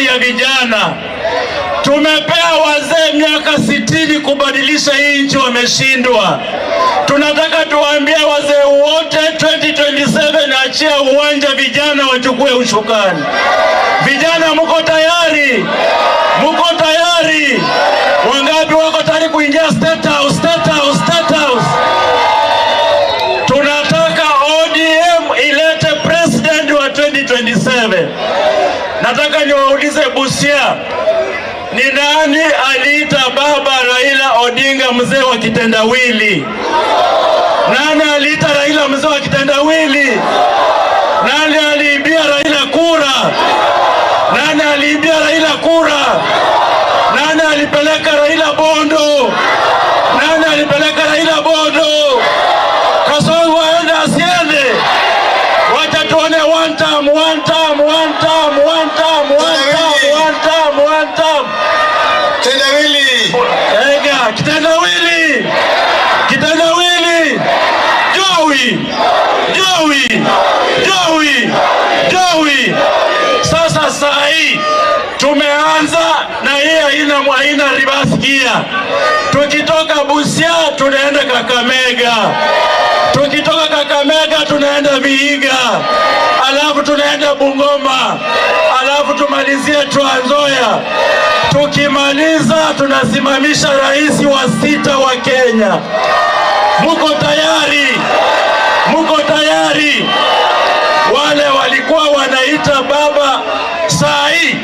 ya vijana. Tumepea wazee miaka 60 kubadilisha hii nchi, wameshindwa. Tunataka tuwaambie wazee wote 2027 achia uwanja, vijana wachukue ushukani. Vijana mko tayari? Mko tayari? Wangapi wako tayari kuingia State House? State House, State House. Tunataka ODM ilete president wa 2027. Nataka niwaulize Busia, ni nani aliita baba Raila Odinga mzee wa kitendawili? Nani aliita Raila mzee wa kitendawili? Nani aliibia Raila kura? Nani aliibia Raila kura? Nani alipeleka Raila Bondo? Nani alipeleka Raila Bondo? Kasongo aende asiende? Wacha tuone one time, one time, one time, one time, one time, one time, one time. Kitendawili. Ega, kitendawili. Kitendawili. Joey. Joey. Joey. Joey. Sasa saa hii tumeanza na hii haina reverse gear. Tukitoka Busia tunaenda Kakamega. Tukitoka Kakamega tunaenda Vihiga. Alafu tunaenda Bungoma. Alafu tumalizie Trans Nzoia. Tukimaliza tunasimamisha rais wa 6 wa Kenya. Muko tayari? Muko tayari? Wale walikuwa wanaita baba sai,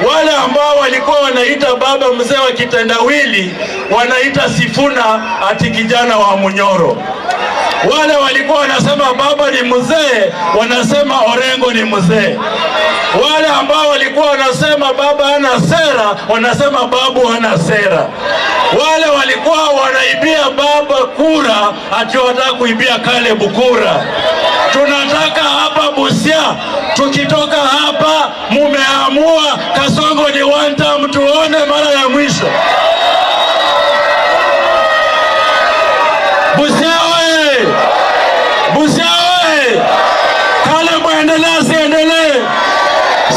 wale ambao walikuwa wanaita baba mzee wa kitendawili wanaita Sifuna ati kijana wa Munyoro. Wale walikuwa wanasema baba ni mzee wanasema Orengo ni mzee. Wale ambao walikuwa wanasema baba hana sera wanasema babu hana sera. Wale walikuwa wanaibia baba kura ati wanataka kuibia Caleb kura. Tunataka hapa Busia, tukitoka hapa mumeamua Kasongo ni one time, tuone mara ya mwisho. Busia oye! Busia oye! Caleb endelea siendelee?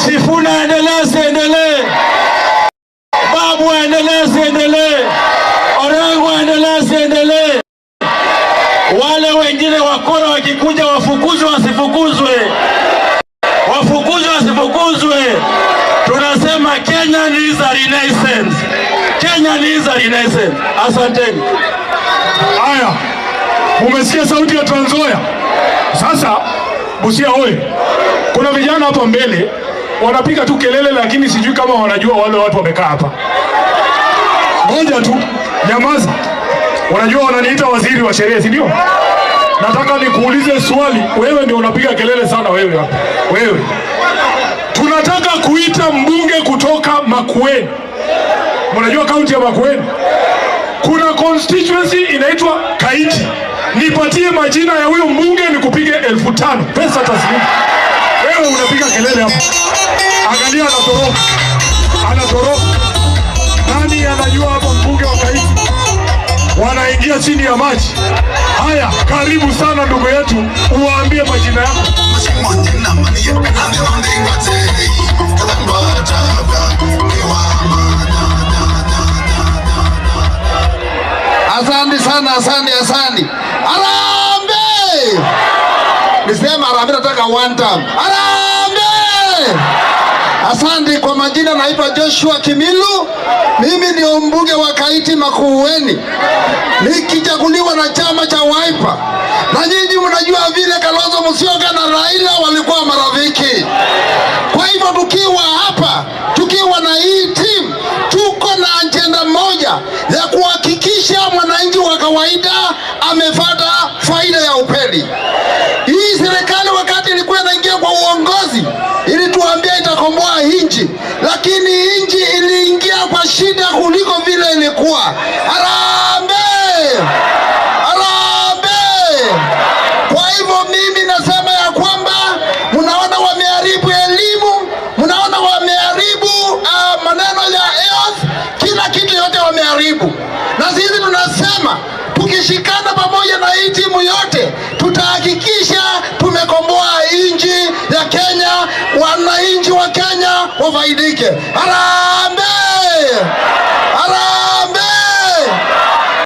Sifuna endelea siendelee? Babu endelea siendelee? Orengo endelea siendelee? Wale wengine wakora wakikuja wafukuzwe wasifukuzwe? Wafukuzwe wasifukuzwe? Tunasema Kenya needs a renaissance. Kenya needs a renaissance. Asanteni. Haya, umesikia sauti ya Trans Nzoia? Sasa Busia hoye, kuna vijana hapa mbele wanapiga tu kelele, lakini sijui kama wanajua wale watu wamekaa hapa. Ngoja tu, nyamaza. Wanajua wananiita waziri wa sheria, si ndio? Nataka nikuulize swali, wewe ndio unapiga kelele sana wewe hapa. Wewe. Tunataka kuita mbunge kutoka Makueni. Mnajua kaunti ya Makueni? Kuna constituency inaitwa Kaiti. Nipatie majina ya huyo mbunge nikupige 5,000 pesa taslimu. Wewe unapiga kelele hapa. Angalia anatoroka. Anatoroka. Nani anajua hapa mbunge wa Kaiti? Wanaingia chini ya maji. Haya, karibu sana ndugu yetu, uwaambie majina yako. Asante sana, asante. Harambee! Nisema harambee, nataka one time. Harambee! Asante. Kwa majina naitwa Joshua Kimilu. Mimi ndio mbunge wa Kaiti Makueni, nikichaguliwa na chama cha Wiper. Na nyinyi mnajua vile Kalonzo Musyoka na Raila walikuwa marafiki. Kwa hivyo tukiwa hapa, tukiwa na hii team, tuko na agenda moja ya kuhakikisha mwananchi wa kawaida amepata faida ya upeli. Hii serikali wakati ilikuwa inaingia kwa uongozi ilituambia itakomboa nchi, lakini nchi iliingia kwa shida kuliko vile ilikuwa. Harambee! Harambee! Kwa hivyo mimi nasema ya kwamba mnaona wameharibu elimu, mnaona wameharibu maneno ya health, kila kitu yote wameharibu. Na sisi tunasema tukishikana pamoja na hii timu yote tutahakikisha tumekomboa nchi ya Kenya, wananchi wa Kenya wafaidike.